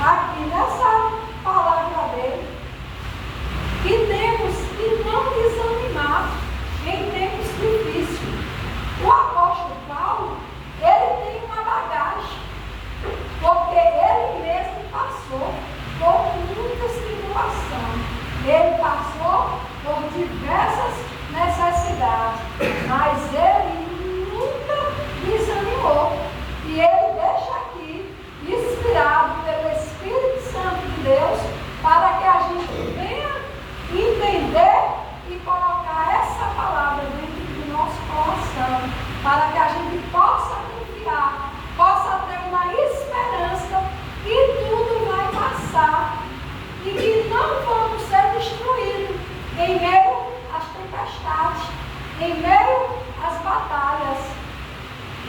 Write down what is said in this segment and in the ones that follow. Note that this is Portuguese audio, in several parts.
aqui nessa palavra dele, que tem Ele passou por diversas necessidades, mas ele nunca desanimou. E ele deixa aqui, inspirado pelo Espírito Santo de Deus, para que a gente venha entender e colocar essa palavra dentro do nosso coração, para que a gente possa confiar, possa ter uma esperança que tudo vai passar e que não vamos ser destruídos em meio às tempestades, em meio às batalhas.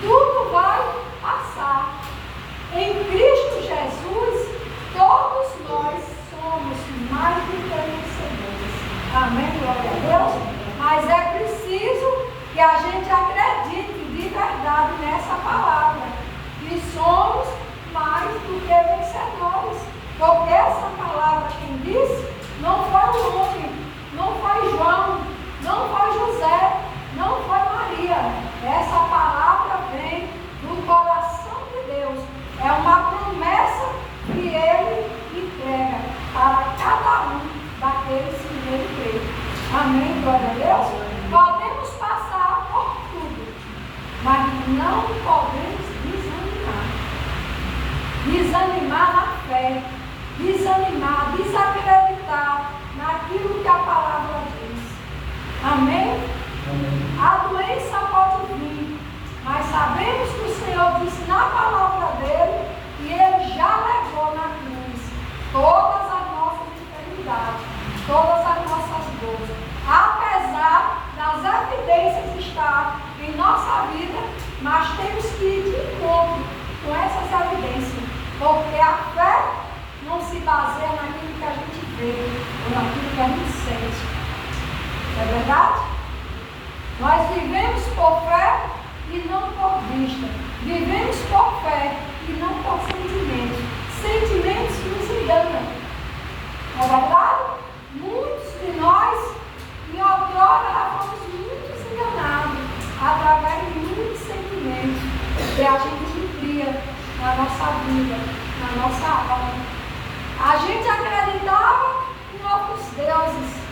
Tudo vai passar. Em Cristo Jesus, todos nós somos mais do que vencedores. Amém? Glória a Deus. Mas é preciso que a gente acredite de verdade nessa palavra, que somos mais do que vencedores. Porque essa palavra, quem disse, não foi o homem, não foi João, não foi José, não foi Maria. Essa palavra vem do coração de Deus. É uma promessa que Ele entrega para cada um daqueles que nele crê. Amém? Glória a Deus. Podemos passar por tudo, mas não podemos desanimar. Desanimar na fé. Desanimar, desacreditar naquilo que a palavra diz. Amém? Amém. A doença pode vir, mas sabemos que o Senhor disse na palavra dele que ele já levou na cruz todas as nossas enfermidades, todas as nossas dores. Apesar das evidências estar em nossa vida, mas temos que ir de encontro com essas evidências, porque a fé não se baseia naquilo que a gente vê ou naquilo que a gente sente. É verdade? Nós vivemos por fé e não por vista. Vivemos por fé e não por sentimentos. Sentimentos nos enganam. É verdade? Muitos de nós, em outrora, fomos muito enganados através de muitos sentimentos que a gente cria na nossa vida, na nossa alma. A gente acreditava em outros deuses.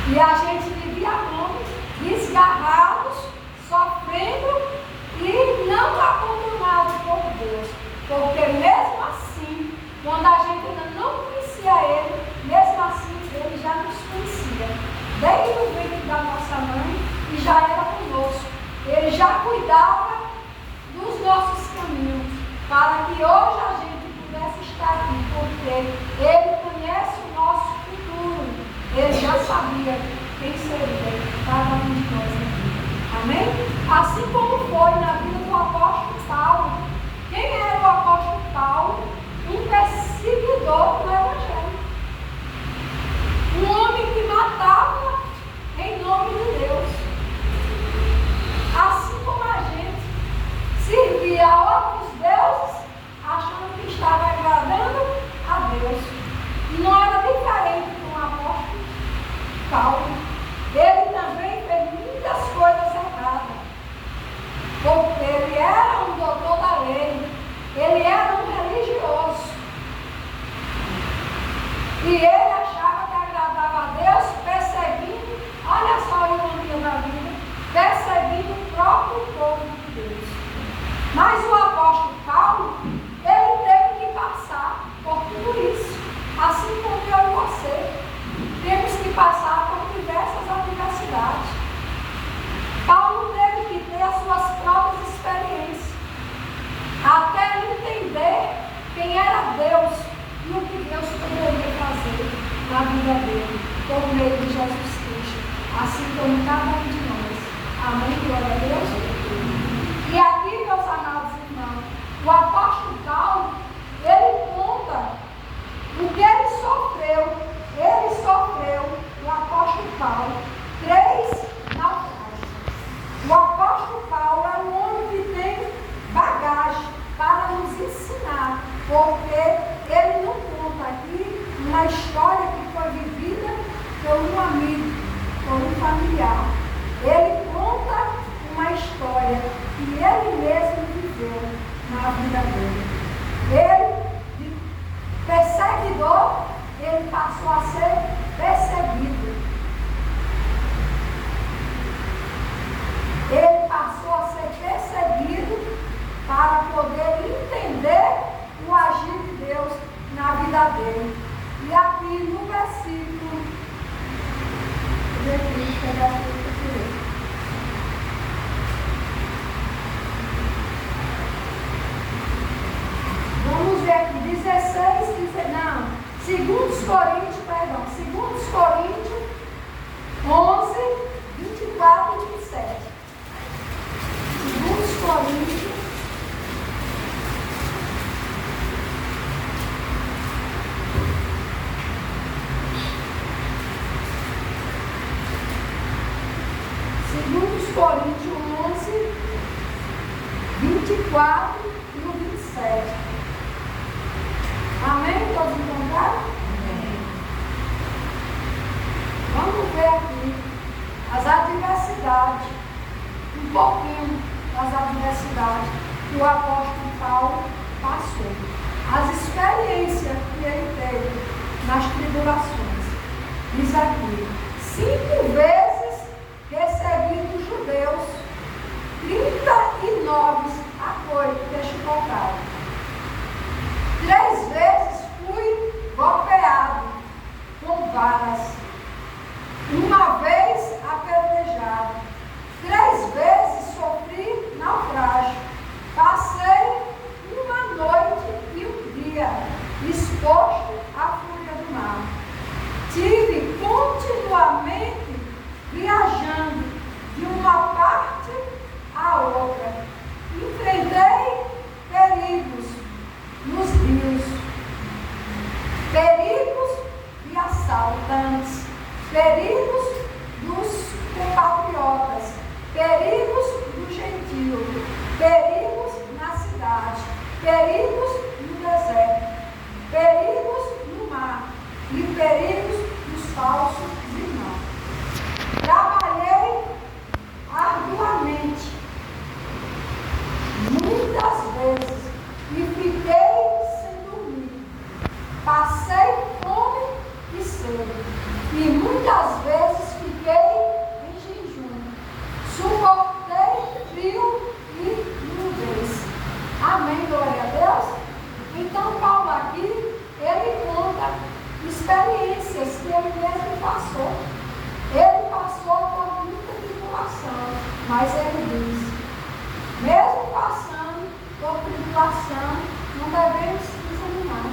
E a gente vivia anos desgarrados, sofrendo e não abandonados por Deus. Porque mesmo assim, quando a gente ainda não conhecia Ele, mesmo assim Ele já nos conhecia. Desde o ventre da nossa mãe e já era conosco. Ele já cuidava dos nossos caminhos, para que hoje a gente pudesse estar aqui, porque Ele conhece o nosso futuro. Ele já sabia quem seria cada um de nós aqui. Amém? Assim como foi na vida do apóstolo Paulo. Quem era o apóstolo Paulo? Um perseguidor do Evangelho. Um homem que matava em nome de Deus. Assim como a gente servia a outros deuses, achando que estava agradando a Deus. E não era diferente com o apóstolo Paulo. Ele também fez muitas coisas erradas. Porque ele era um doutor da lei. Ele era um religioso. E ele achava que agradava a Deus perseguindo, olha só a ironia da vida, perseguindo o próprio povo de Deus. Mas o apóstolo Paulo, ele teve que passar por tudo isso. Assim como eu e você, temos que passar por diversas adversidades. Paulo teve que ter as suas próprias experiências, até entender quem era Deus e o que Deus poderia fazer na vida dele, por meio de Jesus Cristo, assim como cada um de nós. Amém? Glória a Deus. E aqui, meus amados irmãos, o apóstolo Paulo, ele conta o que ele sofreu. Ele sofreu, o apóstolo Paulo, 3 naufrágios. O apóstolo Paulo é um homem que tem bagagem para nos ensinar, porque ele não conta aqui uma história que foi vivida por um amigo, por um familiar. Ele conta uma história que ele mesmo viveu na vida dele. Ele, perseguidor, ele versículo. Vamos ver aqui, 2 Coríntios 11, 24 e 27. 2 Coríntios 11, 24 e o 27. Amém? Todos encontraram? Amém. Vamos ver aqui as adversidades, um pouquinho das adversidades que o apóstolo Paulo passou. As experiências que ele teve nas tribulações. Diz aqui, 5 vezes recebi dos judeus 39 açoites de chicotada. 3 vezes fui golpeado com varas. 1 vez apedrejado. 3 vezes sofri naufrágio. Passei 1 noite e 1 dia exposto à fúria do mar. Tive continuamente viajando de uma parte à outra. Enfrentei perigos nos rios, perigos de assaltantes, perigos dos compatriotas, perigos do gentio, perigos na cidade, perigos no deserto, perigos no mar e perigos dos falsos irmãos. Trabalhei arduamente, muitas vezes, e fiquei sem dormir. Passei fome e sede, e muitas vezes fiquei em jejum. Suportei frio e nudez. Amém, glória a Deus? Então, Paulo aqui, ele conta experiências que ele mesmo passou. Ele passou por muita tribulação, mas ele diz, mesmo passando por tribulação, não devemos desanimar.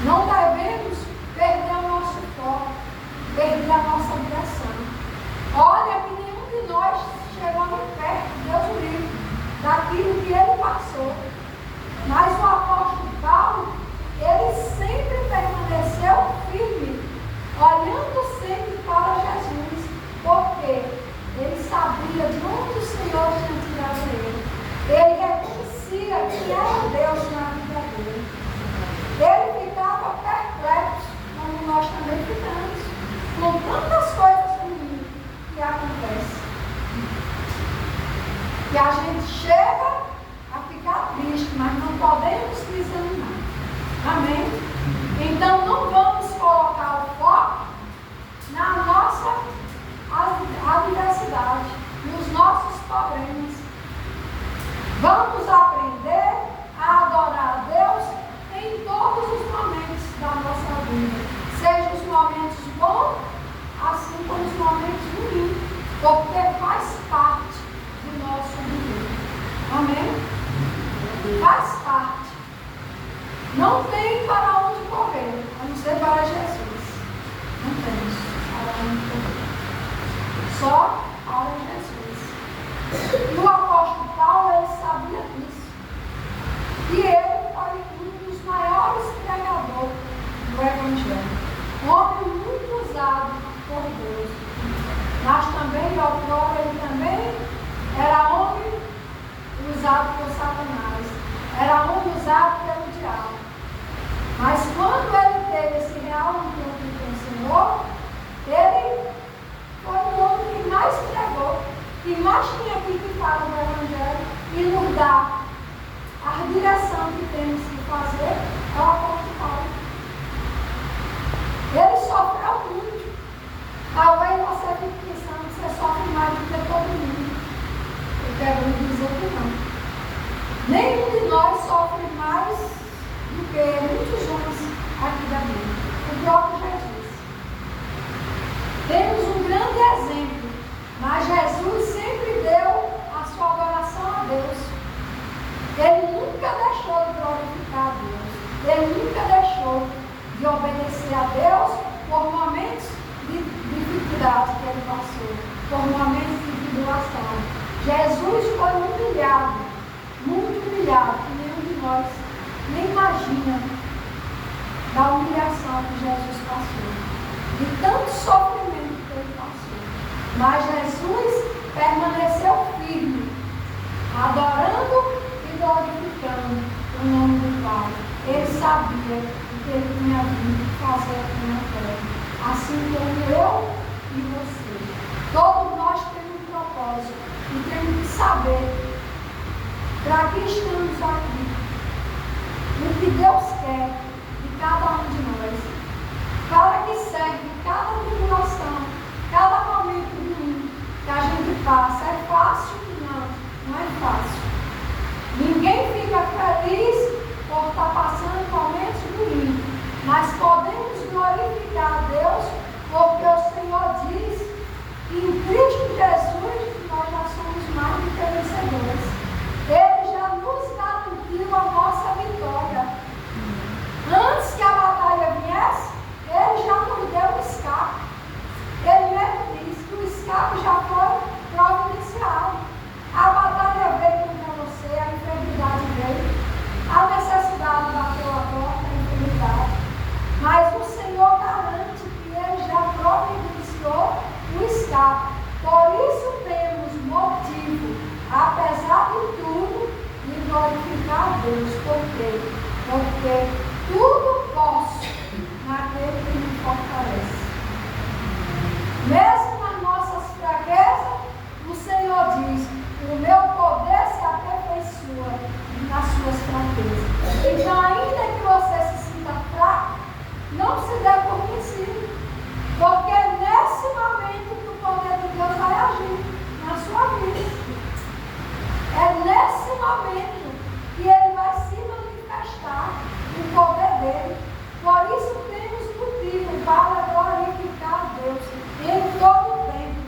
Não devemos perder o nosso foco, perder a nossa direção. Olha que nenhum de nós chegamos perto, Deus o livre, daquilo que ele passou. Mas o apóstolo Paulo, ele sempre permaneceu firme, olhando sempre para Jesus, porque ele sabia de onde o Senhor tinha tirado ele. Ele reconhecia que era Deus na vida dele. Ele ficava perplexo, como nós também ficamos, com tantas coisas ruins que acontecem. E a gente chega a ficar triste, mas não podemos desanimar. Amém? Então não vamos colocar o foco na nossa adversidade, nos nossos problemas. Vamos aprender a adorar a Deus em todos os momentos da nossa vida. Sejam os momentos bons, assim como os momentos ruins, porque faz parte do nosso viver. Amém? Faz parte. Não tem para onde correr, a não ser para Jesus. Não temos para onde correr. Só para Jesus. E o apóstolo Paulo, ele sabia disso. E ele foi um dos maiores pregadores do Evangelho. Um homem muito usado por Deus. Mas também, outrora, ele também era homem usado por Satanás. Era homem usado pelo diabo. Mas quando ele teve esse real encontro com o Senhor, ele foi o homem que mais pregou, que mais tinha que falar do Evangelho e nos dar a direção que temos que fazer é o apóstolo Paulo. Ele sofreu muito. Talvez você fique pensando que você sofre mais do que todo mundo. Eu quero dizer que não. Nenhum de nós sofre mais do que muitos homens aqui da de obedecer a Deus por momentos de dificuldade que ele passou, por momentos de tribulação. Jesus foi humilhado, muito humilhado, que nenhum de nós nem imagina da humilhação que Jesus passou, de tanto sofrimento que ele passou. Mas Jesus permaneceu firme, adorando e glorificando o nome do Pai. Ele sabia o que ele tinha vindo fazer aqui na terra, assim como eu e você. Todos nós temos um propósito e temos que saber para que estamos aqui, o que Deus quer de cada um de nós, para que serve cada tribulação, cada momento ruim que a gente passa. É fácil? Não é fácil. Ninguém fica feliz por estar passando momentos ruins, mas podemos glorificar a Deus, porque o Senhor diz que em Cristo Jesus nós já somos mais do que vencedores. Ele já nos garantiu a nossa vitória. Antes que a batalha viesse, ele já nos deu o escape. Ele mesmo disse que o escape já foi providenciado. A batalha veio contra você, a enfermidade veio, a necessidade bateu a porta, a enfermidade. Mas o Senhor garante que ele já providenciou o escape. Por isso temos motivo, apesar de tudo, de glorificar a Deus. Por quê? Porque tudo posso naquele que me fortalece. Mesmo nas nossas fraquezas, o Senhor diz: o meu poder se aperfeiçoa nas suas fraquezas. Então, ainda que você se sinta fraco, não se dê por vencido, porque é nesse momento que o poder de Deus vai agir na sua vida. É nesse momento que ele vai se manifestar o poder dele. Por isso temos motivo para glorificar a Deus em todo o tempo,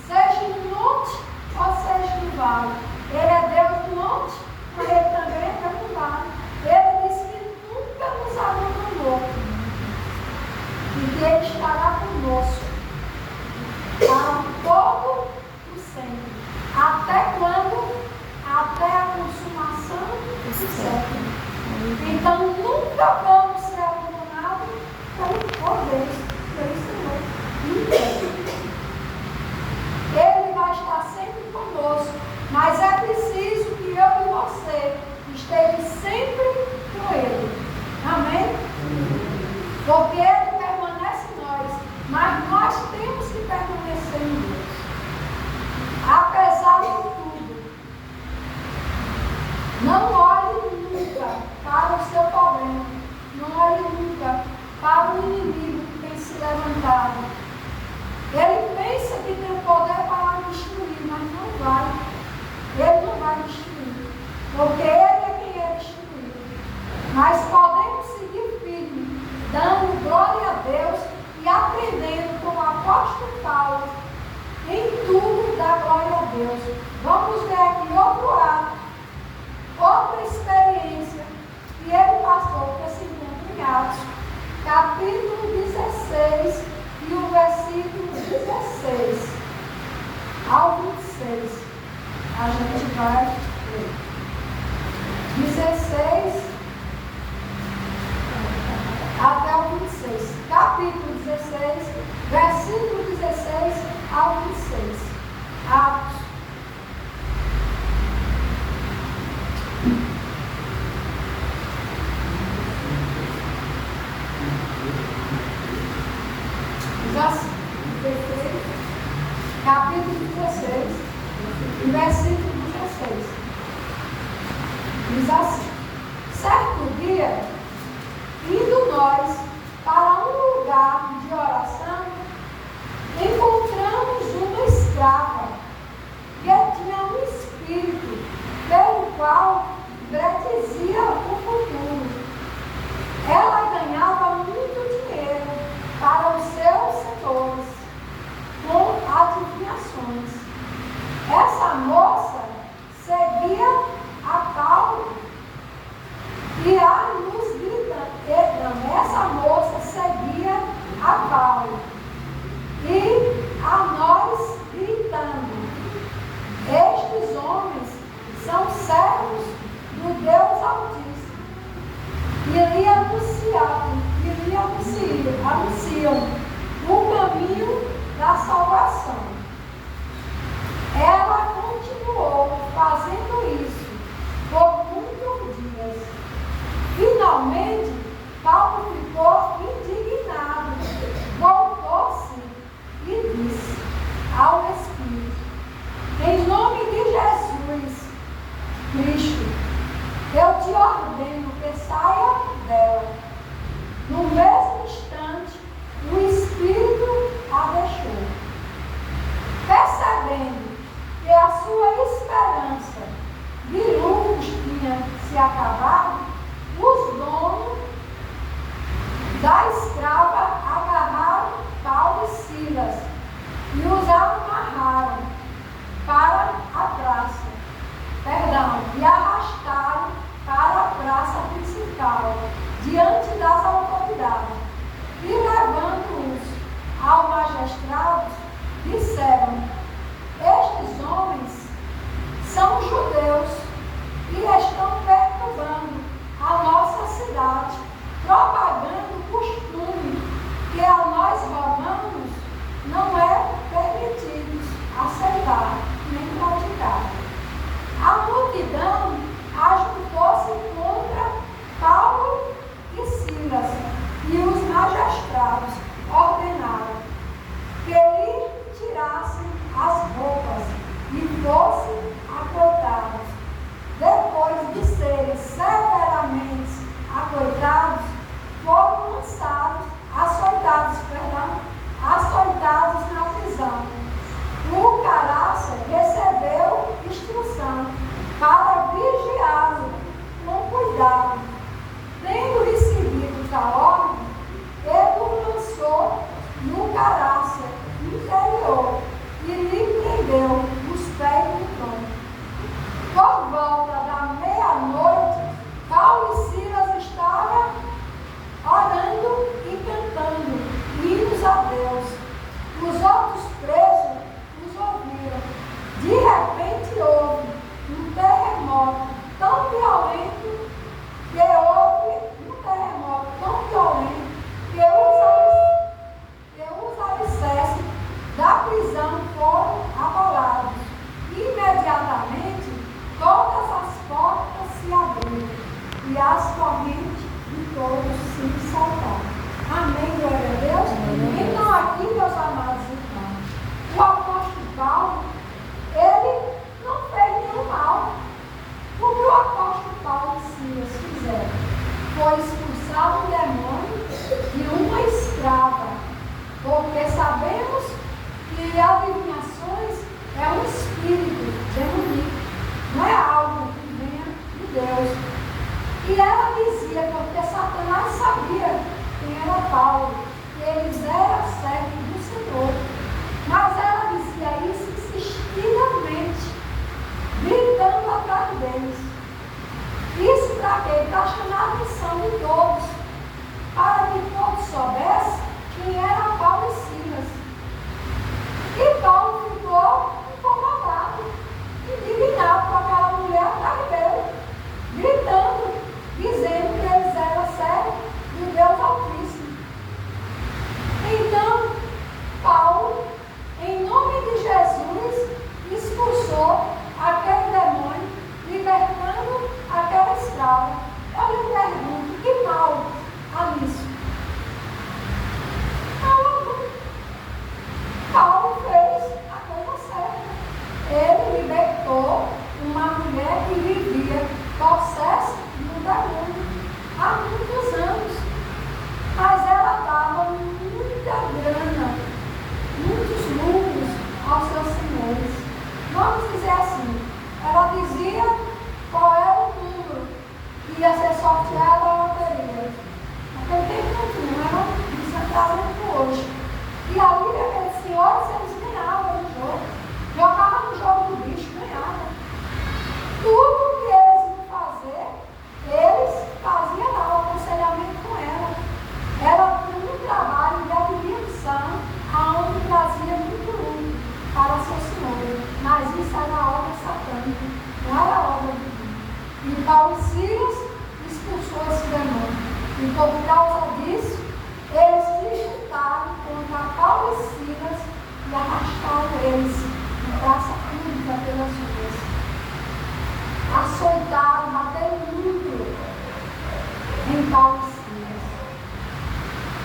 seja no monte ou seja no vale. Ele é Deus do monte, mas ele também é Deus do vale. Ele disse que nunca nos abandonou e que ele estará conosco para todo o sempre. Até quando? Até a consumação do século. Então nunca vamos ser abandonados por Deus, pelo Senhor. Ele vai estar sempre conosco, mas é preciso que eu e você estejam sempre com Ele. Amém? Porque Ele permanece em nós, mas nós temos que permanecer em Deus. Apesar de tudo, não olhe nunca para o seu problema, não olhe nunca para o inimigo que tem se levantado. Ele pensa que tem poder para destruir, mas não vai. Ele não vai destruir, porque ele é quem é destruído. Mas podemos seguir firme, dando glória a Deus e aprendendo com o apóstolo Paulo, em tudo dá glória a Deus. Vamos ver aqui outro ato, outra experiência que ele passou, que se encontra em Atos, capítulo 16 e o versículo 16 ao 26. A gente vai ler. 16 até o 26. Capítulo 16, versículo 16 ao 26. Atos. Capítulo 16, versículo 16. Diz assim: certo dia, indo nós para um lugar de oração, encontramos uma escrava que tinha um espírito pelo qual predizia o futuro. Ela ganhava muito dinheiro para os seus setores com adivinhações. Essa moça seguia a Paulo anunciam o caminho da salvação. Ela continuou fazendo isso por muitos dias. Finalmente, Paulo ficou indignado, voltou-se e disse ao Espírito: em nome de Jesus Cristo, eu te ordeno que saia dela. No mesmo instante, o Espírito a deixou. Percebendo que a sua esperança de lucros tinha se acabado, os donos da escrava agarraram Paulo e Silas e os amarraram para a praça, e arrastaram para a praça principal, diante das autoridades. E levando-os ao magistrado, disseram: estes homens são judeus e estão perturbando a nossa cidade, propagando o costume que a nós romanos não é permitido aceitar nem praticar. A multidão ajuntou-se contra Paulo e Silas, e os magistrados ordenaram que lhe tirassem as roupas e fossem açoitados. Depois de serem severamente açoitados, foram lançados, açoitados na prisão. O caraça recebeu instrução para vigiá-lo com cuidado. Tendo recebido a ordem, ele o lançou no caraça interior e lhe prendeu os pés no tronco. Por volta da meia-noite, Paulo e Silas estavam orando e cantando hinos a Deus. Os outros presos os ouviram. De repente houve um terremoto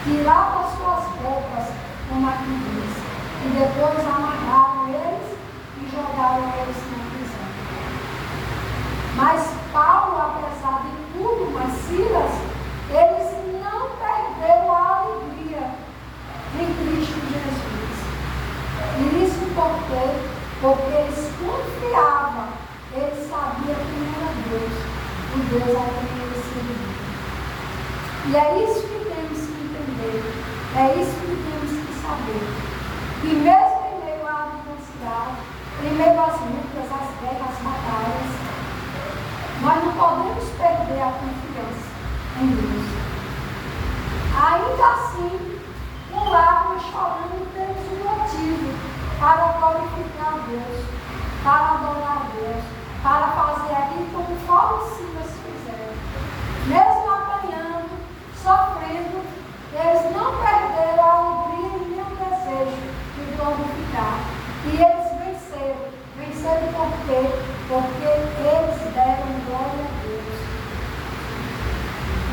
tirar das suas roupas, como aqui diz, e depois amarraram eles e jogaram eles na prisão. Mas Paulo, apesar de tudo, mas Silas, eles não perderam a alegria em Cristo Jesus. E isso porque eles confiavam, eles sabiam quem era Deus, o Deus a quem eles serviam. E é isso que temos que entender, é isso que temos que saber. Que mesmo em meio à adversidade, em meio às lutas, às guerras, às batalhas, nós não podemos perder a confiança em Deus. Ainda assim, no lar nós chorando, temos um motivo para glorificar a Deus, para adorar a Deus, para fazer aquilo como Paulo e Silas fizeram. Mesmo apanhando, sofrendo, eles não perderam a alegria e nem o desejo de glorificar. E eles venceram. Venceram por quê? Porque eles deram glória a Deus.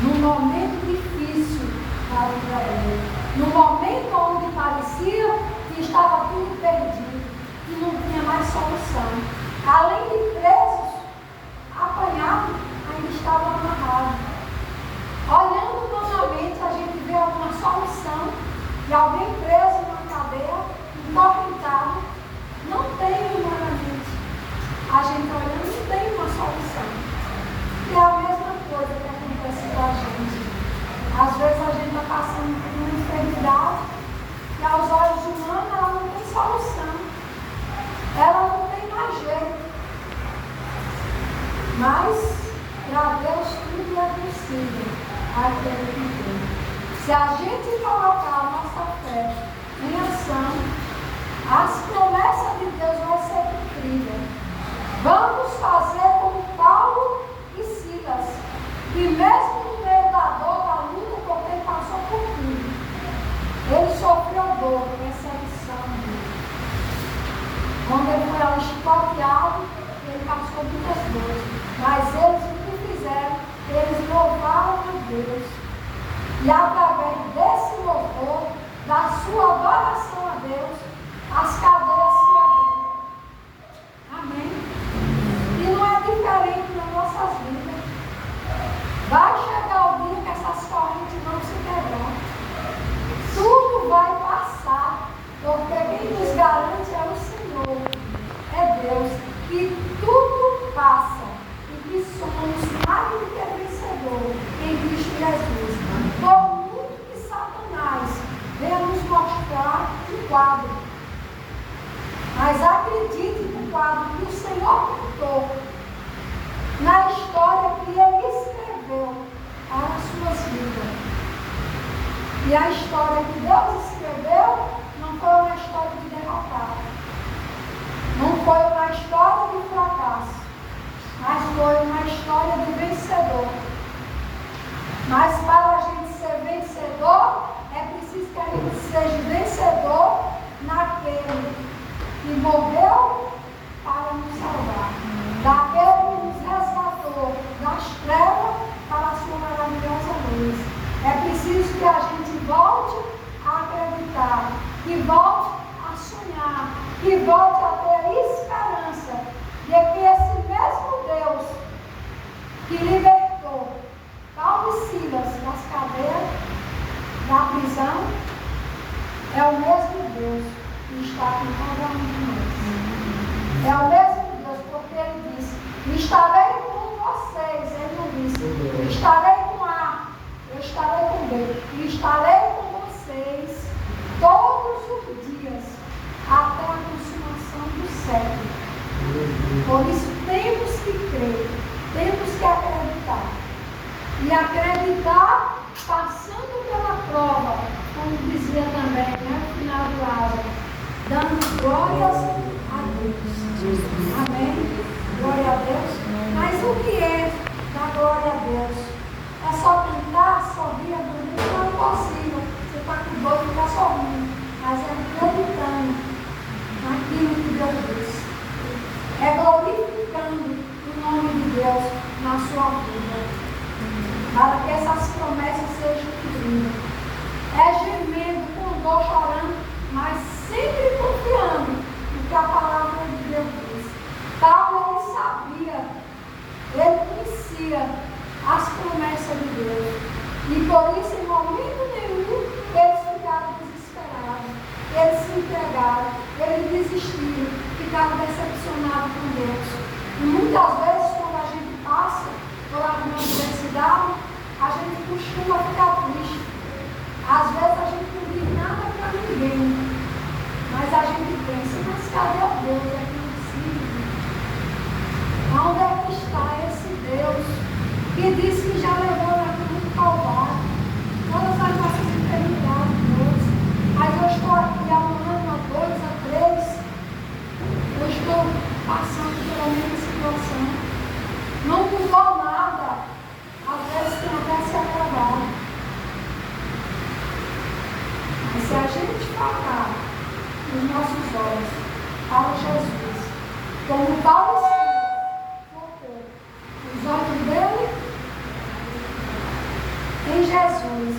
Num momento difícil para o Israel, no momento onde parecia que estava tudo perdido, que não tinha mais solução. Além de presos, apanhados, ainda estavam amarrados. Olhando novamente, a gente vê alguma solução de alguém preso numa cadeia, encorrentado. Não tem humanamente. A gente olhando, não tem uma solução. E é a mesma coisa que acontece com a gente. Às vezes a gente está passando por uma enfermidade e aos olhos humanos ela não tem solução. Ela não tem mais jeito. Mas, para Deus, tudo é possível. Aquele que tem. Se a gente colocar a nossa fé em ação, as promessas de Deus vão ser cumpridas. Vamos fazer como Paulo e Silas, que mesmo no meio da dor, da luta, porque ele passou por tudo, ele sofreu dor, perseguição dele. Quando ele foi ali chicoteado, ele passou muitas dores. Mas eles o que fizeram? Eles louvaram a Deus. E através desse louvor, da sua adoração a Deus, as cadeias se abriram. Amém? E não é diferente nas nossas vidas. Vai chegar o dia que essas correntes vão se quebrar. Tudo vai passar, porque quem nos garante é o Senhor, é Deus, que tudo passa e que somos mais do que vencedores em Cristo Jesus. Por muito que Satanás venha nos mostrar um quadro, mas acredite no quadro que o Senhor contou, na história que Ele escreveu para as suas vidas. E a história que Deus escreveu não foi uma história de derrotado, não foi uma história de fracasso, mas foi uma história de vencedor. Mas para a gente ser vencedor, é preciso que a gente seja vencedor naquele que morreu para nos salvar, daquele que nos resgatou das trevas para a sua maravilhosa luz. É preciso que a gente volte a acreditar, que volte a sonhar, que volte a ter esperança de que esse mesmo Deus que libertou Paulo e Silas das cadeias, da prisão, é o mesmo Deus que está com cada um de nós. É o mesmo Deus, porque Ele disse: estarei com vocês. Ele não disse: estarei com A, eu estarei com B. E estarei com vocês todos os dias, até a consumação do século. Por isso temos que crer, temos que acreditar. E acreditar passando pela prova, como dizia também, no final do Lázaro, dando glórias a Deus. Amém? Glória a Deus. Mas o que é dar glória a Deus? É só cantar, sorrir, bonito? Não é possível. Você está com dor e ficar sorrindo. Mas é acreditando naquilo que Deus diz. É glorificando o nome de Deus na sua vida, para que essas promessas sejam cumpridas. É decepcionado com Deus. E muitas vezes, quando a gente passa por alguma adversidade, a gente costuma ficar triste. Às vezes a gente não diz nada para ninguém, mas a gente pensa, mas cadê o Deus? É que não precisa. Onde é que está esse Deus que disse que já levou na cruz do Calvário todas as nossas enfermidades, Deus? Mas eu estou aqui há 1 ano, há 2, há 3, eu estou passando pela mesma situação. Não mudou nada. Às vezes tem até se acabado. Mas se a gente focar os nossos olhos para Jesus, como Paulo focou os olhos dele em Jesus,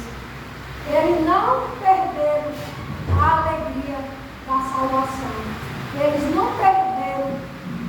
eles não perderam a alegria da salvação. Eles não perderam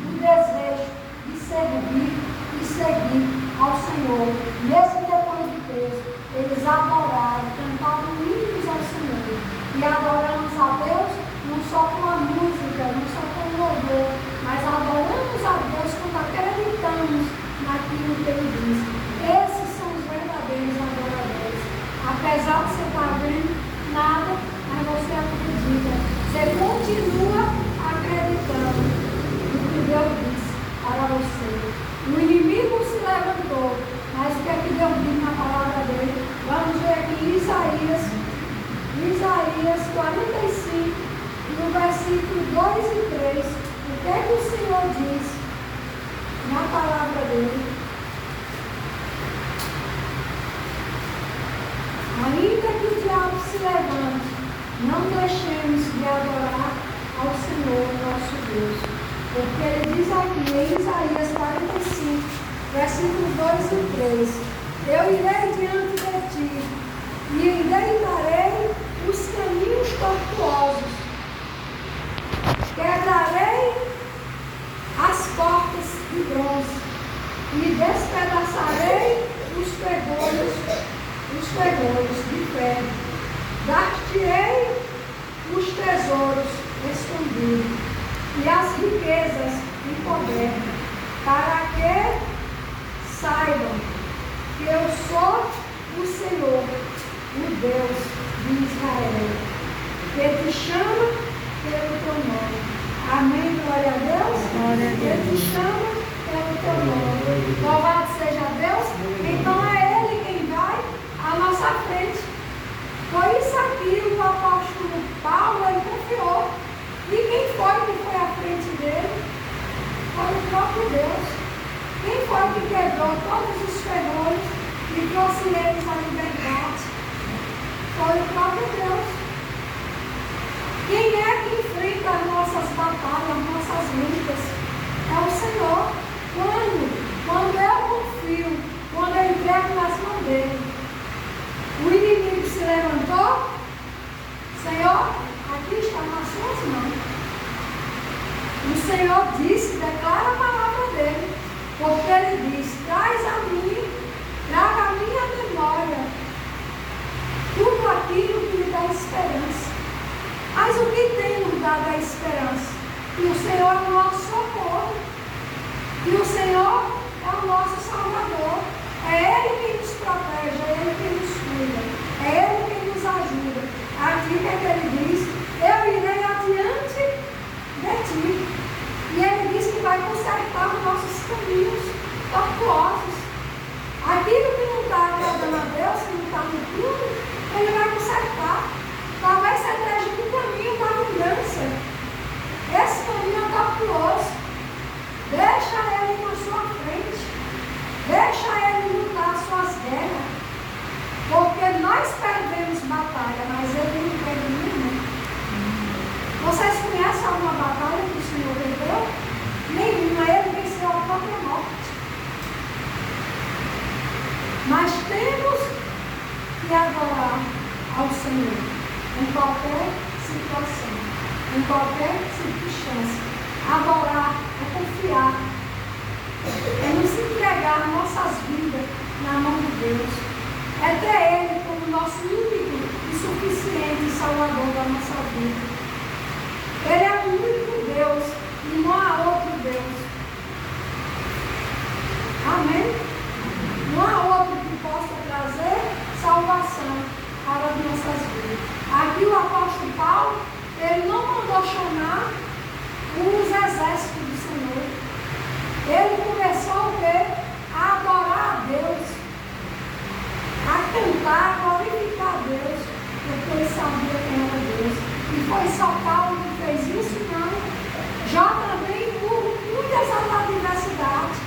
o desejo de servir e seguir ao Senhor. Mesmo depois de preso, eles adoraram, cantavam hinos ao Senhor. E adoramos a Deus não só com a música, não só com o louvor, mas adoramos a Deus quando acreditamos naquilo que Ele diz. Esses são os verdadeiros adoradores. Apesar de você estar vendo nada, mas você acredita. Você continua acreditando no que Deus disse para você. O inimigo se levantou, mas o que é que Deus diz na palavra dele? Vamos ver aqui em Isaías 45, no versículo 2 e 3. O que é que o Senhor diz na palavra dele? Ainda que o diabo se levante, não deixemos de adorar ao Senhor nosso Deus. Porque ele diz aqui em Isaías 45, versículos 2 e 3: Eu irei diante de ti e endireitarei os caminhos tortuosos. Quebrarei as portas de bronze e despedaçarei os ferrolhos de ferro. Dar-te-ei os tesouros escondidos e as riquezas em poder, para que saibam que eu sou o Senhor, o Deus de Israel, que te chama pelo teu nome. Amém, glória a Deus. Glória a Deus. Que te chama pelo teu nome. Louvado seja Deus. Então é Ele quem vai à nossa frente. Foi isso aqui o apóstolo Paulo, ele confiou. E quem foi que foi à frente dele? Foi o próprio Deus. Quem foi que quebrou todos os ferrolhos e trouxe eles à liberdade? Foi o próprio Deus. Quem é que enfrenta as nossas batalhas, as nossas lutas? É o Senhor. Quando eu confio, quando eu entrego nas mãos dele, o inimigo se levantou, Senhor, aqui está nas suas mãos. O Senhor disse, declara a palavra dele, porque ele diz, traga a minha memória tudo aquilo que me dá esperança. Mas o que tem nos dado a esperança? Que o Senhor é o nosso socorro, que o Senhor é o nosso Salvador. É Ele quem nos protege, é Ele quem nos cuida, é Ele quem nos ajuda. Aqui que ele diz, eu irei adiante de ti. E Ele diz que vai consertar os nossos caminhos tortuosos. Aquilo que não está agradando a Deus, que não está no tudo, Ele vai consertar. Talvez você esteja no caminho da vingança. Esse caminho é tortuoso. Deixa Ele na sua frente. Deixa Ele lutar as suas guerras. Porque nós perdemos batalha, mas Ele não perde nenhuma. Vocês conhecem alguma batalha que o Senhor perdeu? Nenhuma. Ele venceu a própria morte. Mas temos que adorar ao Senhor em qualquer situação, em qualquer circunstância. Adorar é confiar, é nos entregar nossas vidas na mão de Deus, é ter Ele como nosso único e suficiente Salvador da nossa vida. Ele é o único Deus e não há outro Deus. Amém? Não há outro que possa trazer salvação para as nossas vidas. Aqui o apóstolo Paulo, ele não mandou chamar os exércitos do Senhor. Ele começou o quê? A adorar a Deus, a cantar, a glorificar a Deus, porque ele sabia quem era Deus. E foi só Paulo que fez isso? Não. Já também por muitas adversidades,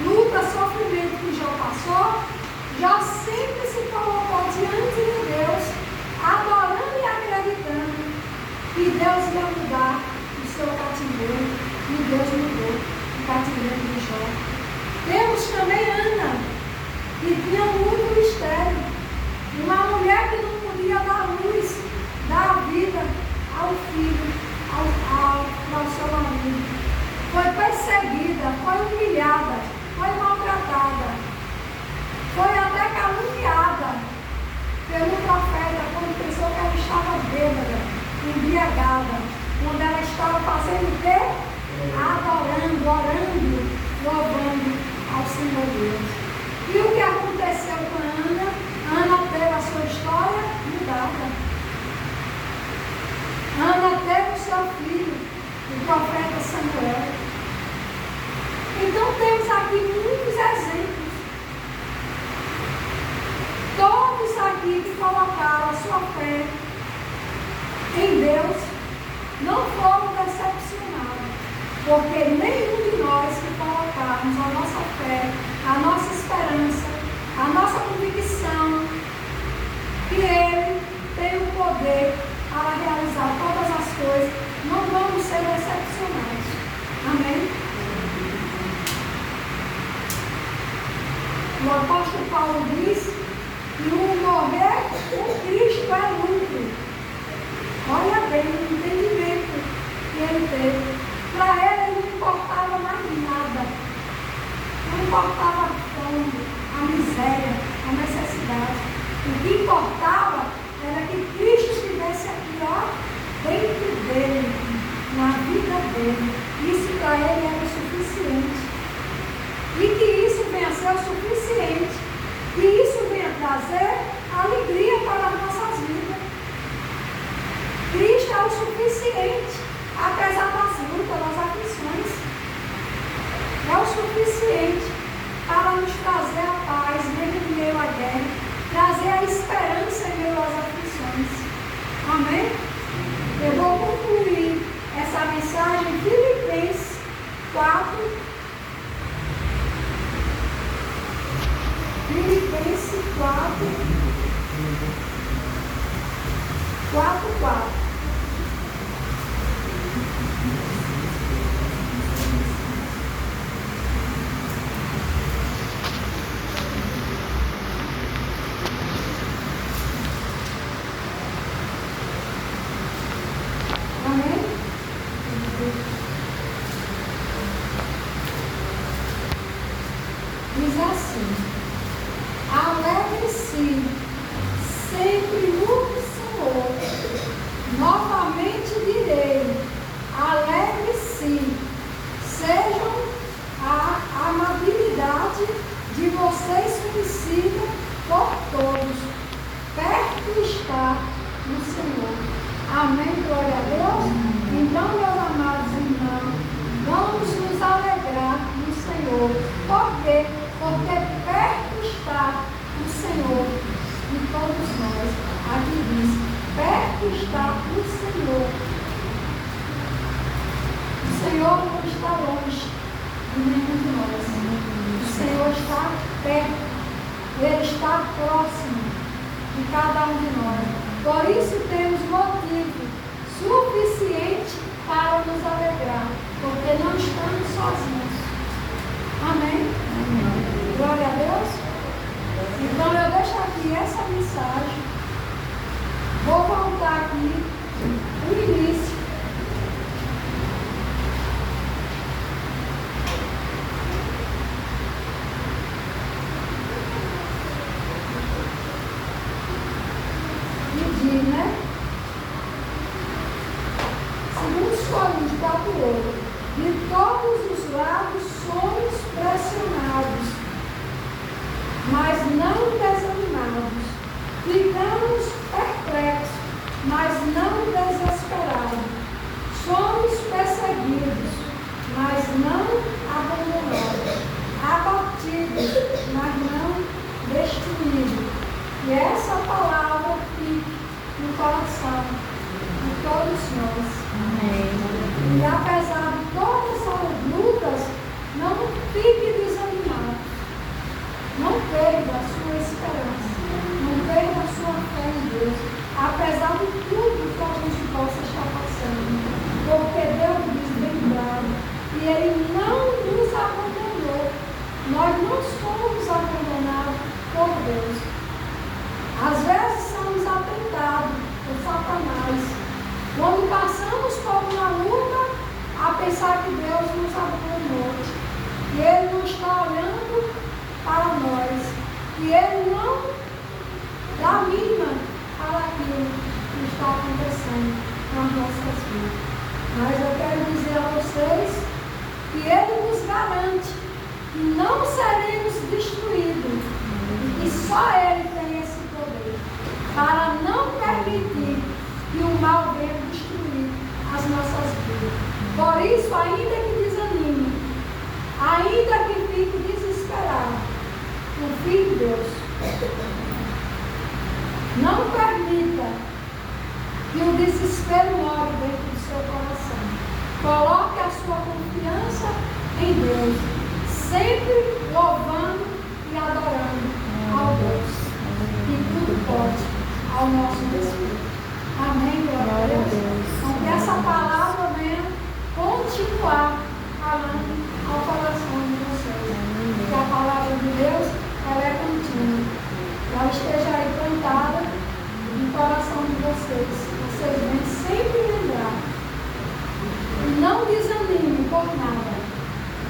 luta, sofrimento que já passou, já sempre se colocou diante de Deus, adorando e acreditando que Deus ia mudar o seu cativeiro. E Deus mudou o cativeiro de Jó. Temos também Ana, que tinha muito mistério. Uma mulher que não podia dar luz, dar vida ao filho, ao seu marido. Foi perseguida, foi humilhada, foi maltratada, foi até caluniada pelo profeta quando pensou que ela estava bêbada, embriagada, quando ela estava fazendo o quê? Adorando, orando, louvando ao Senhor Deus. E o que aconteceu com Ana? Ana teve a sua história mudada. Ana teve o seu filho, o profeta Samuel. Então temos aqui muitos exemplos. Todos aqui que colocaram a sua fé em Deus não foram decepcionados, porque nenhum de nós que colocarmos a nossa fé, a nossa esperança, a nossa convicção que Ele tem o poder para realizar todas as coisas, não vamos ser decepcionados. Amém? O apóstolo Paulo diz que o morrer com Cristo é lucro. Olha bem o entendimento que ele teve. Para ele não importava mais nada. Não importava a fome, a miséria, a necessidade. O que importava era que Cristo estivesse aqui, ó, dentro dele, na vida dele. Isso para ele era o suficiente. E que isso venha a ser o suficiente. E isso venha trazer alegria para as nossas vidas. Cristo é o suficiente, apesar das lutas, das aflições. É o suficiente para nos trazer a paz mesmo em meio à guerra, trazer a esperança em meio às aflições. Amém? Eu vou concluir essa mensagem em Filipenses 4. Filipenses 4. 4. Amém? Diz assim: alegre-se sempre no Senhor. Novamente direi: alegre-se. Sejam a amabilidade de vocês conhecida por todos. Perto está no Senhor. Amém, glória a Deus. Então, meus amados irmãos, vamos nos alegrar no Senhor. Por quê? Porque perto está o Senhor de todos nós. Aqui diz: perto está o Senhor. O Senhor não está longe de nenhum de nós. O Senhor está perto. Ele está próximo de cada um de nós. Por isso temos motivo suficiente para nos alegrar, porque não estamos sozinhos. Amém? Amém. Glória a Deus. Então eu deixo aqui essa mensagem. Vou voltar aqui o início. Né? Segundo os Coríntios 4:8, de todos os não desanimados. Ficamos perplexos, mas não desesperados. Somos perseguidos, mas não abandonados. Abatidos, mas não destruídos. E essa palavra fique no coração de todos nós. Amém. E apesar de todas essas lutas, não fique desanimado. Não perda a sua esperança. Não perda a sua fé em Deus. Apesar de tudo que a gente possa estar passando. Porque Deus nos lembrou. E Ele não nos abandonou. Nós não somos abandonados por Deus. Às vezes somos atentados por Satanás. Quando passamos por uma luta, a pensar que Deus nos abandonou. E Ele não está olhando para nós. E Ele não dá mínima para aquilo que está acontecendo nas nossas vidas. Mas eu quero dizer a vocês que Ele nos garante que não seremos destruídos. E que só Ele tem esse poder para não permitir que o mal venha destruir as nossas vidas. Por isso, ainda que desanime, ainda que fique desesperado, confie em Deus. Não permita que o desespero more dentro do seu coração. Coloque a sua confiança em Deus, sempre louvando e adorando ao Deus que tudo pode ao nosso respeito. Amém, glória a Deus. Então que essa palavra venha continuar falando ao coração de vocês. Que a palavra de Deus, ela é contínua. Ela esteja aí plantada no coração de vocês. Vocês vêm sempre lembrar. E não desanimem por nada.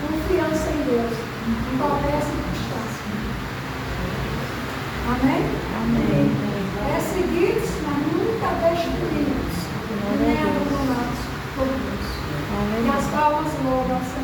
Confiança em Deus, em qualquer circunstância. Amém? Amém. É seguidos, mas nunca destruídos. Nem abandonados por Deus. Amém. E as palmas louvam, Senhor.